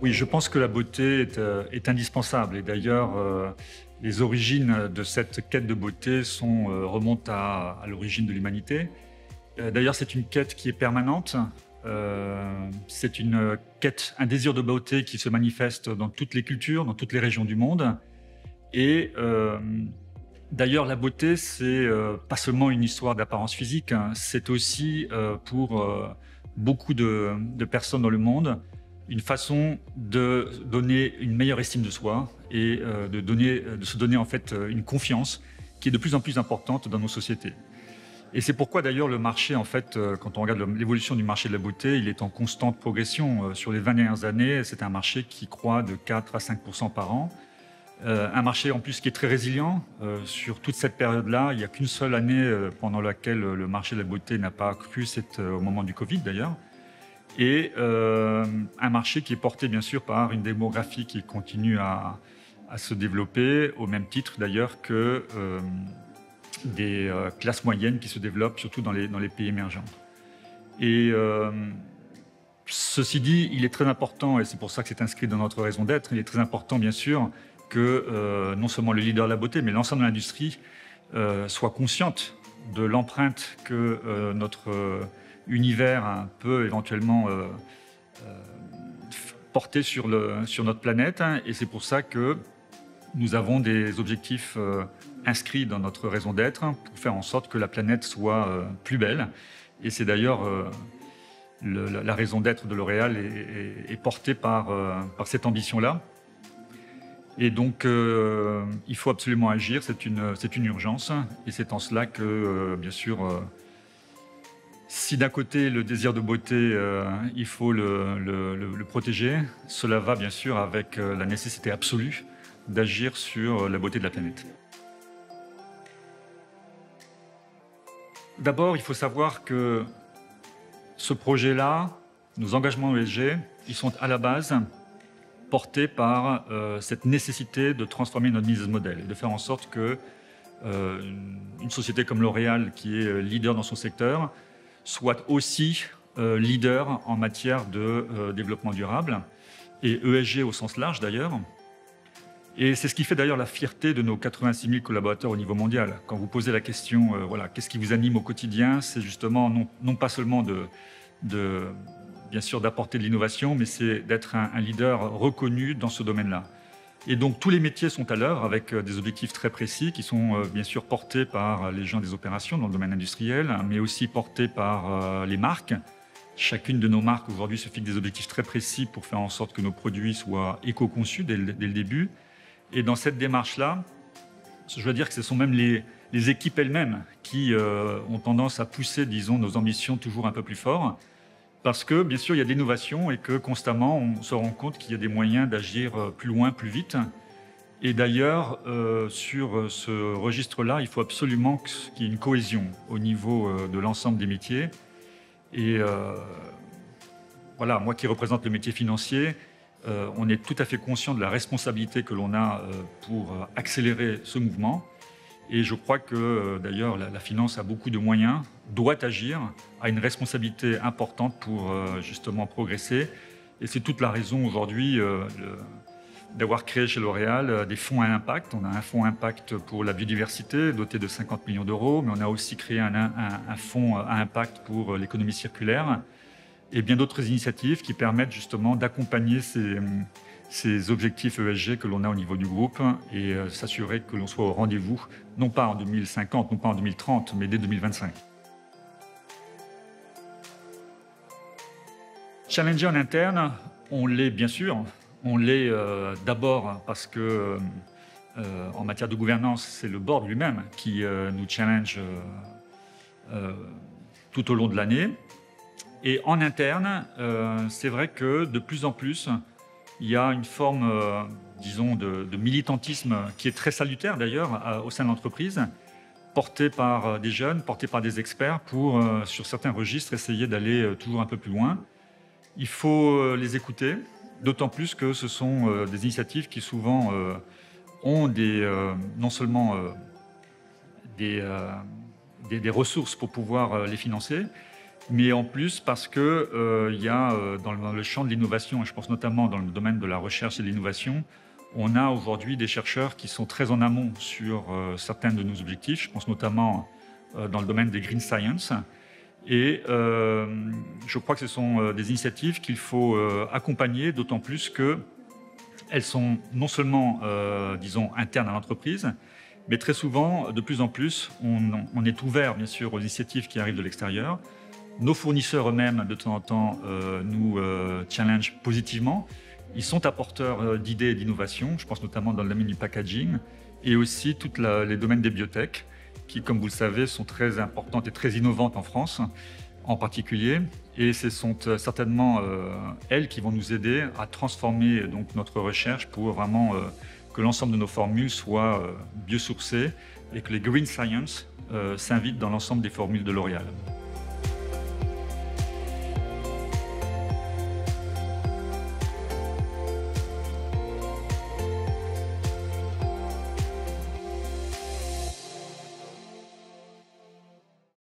Oui, je pense que la beauté est indispensable. Et d'ailleurs, les origines de cette quête de beauté remontent à l'origine de l'humanité. D'ailleurs, c'est une quête qui est permanente. C'est une quête, un désir de beauté qui se manifeste dans toutes les cultures, dans toutes les régions du monde. Et d'ailleurs, la beauté, c'est pas seulement une histoire d'apparence physique, hein, c'est aussi pour beaucoup de personnes dans le monde une façon de donner une meilleure estime de soi et de se donner en fait une confiance qui est de plus en plus importante dans nos sociétés. Et c'est pourquoi d'ailleurs le marché, en fait, quand on regarde l'évolution du marché de la beauté, il est en constante progression. Sur les 20 dernières années, c'est un marché qui croît de 4 à 5% par an. Un marché en plus qui est très résilient. Sur toute cette période-là, il n'y a qu'une seule année pendant laquelle le marché de la beauté n'a pas cru, c'est au moment du Covid d'ailleurs. Et un marché qui est porté bien sûr par une démographie qui continue à se développer, au même titre d'ailleurs que des classes moyennes qui se développent, surtout dans les pays émergents. Et ceci dit, il est très important, et c'est pour ça que c'est inscrit dans notre raison d'être, il est très important bien sûr que non seulement le leader de la beauté, mais l'ensemble de l'industrie soit consciente de l'empreinte que notre univers peut éventuellement porter sur notre planète. Et c'est pour ça que nous avons des objectifs inscrits dans notre raison d'être pour faire en sorte que la planète soit plus belle. Et c'est d'ailleurs la raison d'être de L'Oréal est portée par cette ambition-là. Et donc, il faut absolument agir, c'est une urgence. Et c'est en cela que, bien sûr, si d'un côté, le désir de beauté, il faut le protéger, cela va bien sûr avec la nécessité absolue d'agir sur la beauté de la planète. D'abord, il faut savoir que ce projet-là, nos engagements ESG, ils sont à la base portés par cette nécessité de transformer notre business model et de faire en sorte que une société comme L'Oréal, qui est leader dans son secteur, soit aussi leader en matière de développement durable et ESG au sens large d'ailleurs. Et c'est ce qui fait d'ailleurs la fierté de nos 86 000 collaborateurs au niveau mondial. Quand vous posez la question, voilà, qu'est-ce qui vous anime au quotidien, c'est justement non pas seulement bien sûr d'apporter de l'innovation, mais c'est d'être un leader reconnu dans ce domaine-là. Et donc tous les métiers sont à l'œuvre avec des objectifs très précis qui sont bien sûr portés par les gens des opérations dans le domaine industriel, mais aussi portés par les marques. Chacune de nos marques aujourd'hui se fixe des objectifs très précis pour faire en sorte que nos produits soient éco-conçus dès le début. Et dans cette démarche-là, je veux dire que ce sont même les équipes elles-mêmes qui ont tendance à pousser, disons, nos ambitions toujours un peu plus fort. Parce que, bien sûr, il y a de l'innovation et que constamment, on se rend compte qu'il y a des moyens d'agir plus loin, plus vite. Et d'ailleurs, sur ce registre-là, il faut absolument qu'il y ait une cohésion au niveau de l'ensemble des métiers. Et voilà, moi qui représente le métier financier, on est tout à fait conscient de la responsabilité que l'on a pour accélérer ce mouvement. Et je crois que d'ailleurs la finance a beaucoup de moyens, doit agir, a une responsabilité importante pour justement progresser. Et c'est toute la raison aujourd'hui d'avoir créé chez L'Oréal des fonds à impact. On a un fonds impact pour la biodiversité doté de 50 millions d'euros, mais on a aussi créé un fonds à impact pour l'économie circulaire et bien d'autres initiatives qui permettent justement d'accompagner ces objectifs ESG que l'on a au niveau du groupe et s'assurer que l'on soit au rendez-vous, non pas en 2050, non pas en 2030, mais dès 2025. Challenger en interne, on l'est bien sûr. On l'est d'abord parce que en matière de gouvernance, c'est le board lui-même qui nous challenge tout au long de l'année. Et en interne, c'est vrai que de plus en plus, il y a une forme, disons, de militantisme qui est très salutaire d'ailleurs au sein de l'entreprise, porté par des jeunes, porté par des experts pour, sur certains registres, essayer d'aller toujours un peu plus loin. Il faut les écouter, d'autant plus que ce sont des initiatives qui souvent ont non seulement des ressources pour pouvoir les financer, mais en plus parce que il y a dans le champ de l'innovation, et je pense notamment dans le domaine de la recherche et de l'innovation, on a aujourd'hui des chercheurs qui sont très en amont sur certains de nos objectifs. Je pense notamment dans le domaine des green science. Et je crois que ce sont des initiatives qu'il faut accompagner, d'autant plus qu'elles sont non seulement, disons, internes à l'entreprise, mais très souvent, de plus en plus, on est ouvert, bien sûr, aux initiatives qui arrivent de l'extérieur. Nos fournisseurs eux-mêmes, de temps en temps, nous challengent positivement. Ils sont apporteurs d'idées et d'innovations, je pense notamment dans le domaine du packaging, et aussi tous les domaines des biotech, qui, comme vous le savez, sont très importantes et très innovantes en France, en particulier. Et ce sont certainement elles qui vont nous aider à transformer donc, notre recherche pour vraiment que l'ensemble de nos formules soient biosourcées et que les green science s'invitent dans l'ensemble des formules de L'Oréal.